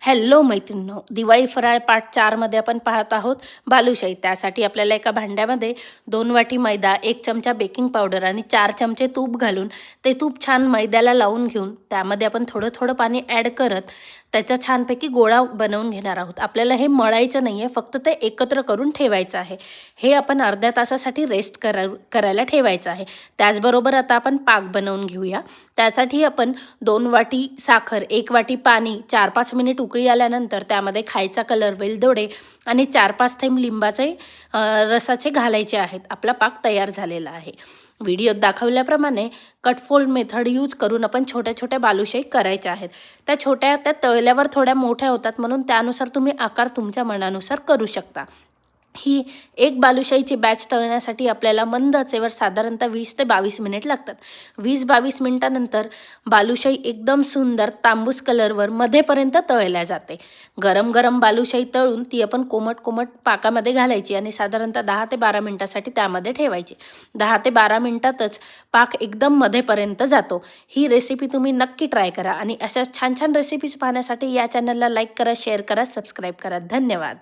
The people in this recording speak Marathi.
हॅलो मैत्रिणींनो, दिवाळी फराळ पार्ट 4 मध्ये आपण पाहत आहोत बालुशाही। त्यासाठी आपल्याला एका भांड्यामध्ये 2 वाटी मैदा, 1 चमचा बेकिंग पावडर आणि 4 चमचे तूप घालून ते तूप छान मैद्याला लावून घेऊन त्यामध्ये आपण थोडं थोडं पाणी ॲड करत त्याचा छानपैकी गोळा बनवून घेणार आहोत। आपल्याला हे मळायचं नाहीये, फक्त ते एकत्र करून ठेवायचं आहे। हे आपण अर्ध्या तासासाठी रेस्ट करायला ठेवायचं आहे। त्याचबरोबर आता आपण पाक बनवून घेऊया। त्यासाठी आपण 2 वाटी साखर, 1 वाटी पाणी 4-5 मिनिट उकळी आल्यानंतर त्यामध्ये खायचा कलर, वेलदोडे आणि 4-5 थेंब लिंबाचे रसाचे घालायचे आहेत। आपला पाक तयार झालेला आहे। व्हिडिओत दाखवल्याप्रमाणे कटफोल्ड मेथड यूज करून आपण छोट्या छोट्या बालुशाही करायच्या आहेत। त्या तळल्यावर थोड्या मोठ्या होतात, म्हणून त्यानुसार तुम्ही आकार तुमच्या मनानुसार करू शकता। ही एक बालुशाहीची बॅच तळण्यासाठी आपल्याला मंद आचेवर साधारणतः 20 ते 22 मिनिट लागतात। 20-22 मिनिटांनंतर बालुशाही एकदम सुंदर तांबूस कलरवर मध्येपर्यंत तळल्या जाते। गरम गरम बालुशाही तळून ती आपण कोमट कोमट पाकामध्ये घालायची आणि साधारणतः 10 ते 12 मिनिटांसाठी त्यामध्ये ठेवायची। 10 ते 12 मिनिटातच पाक एकदम मध्येपर्यंत जातो। ही रेसिपी तुम्ही नक्की ट्राय करा आणि अशा छान छान रेसिपीज पाहण्यासाठी या चॅनलला लाईक करा, शेअर करा, सबस्क्राईब करा। धन्यवाद।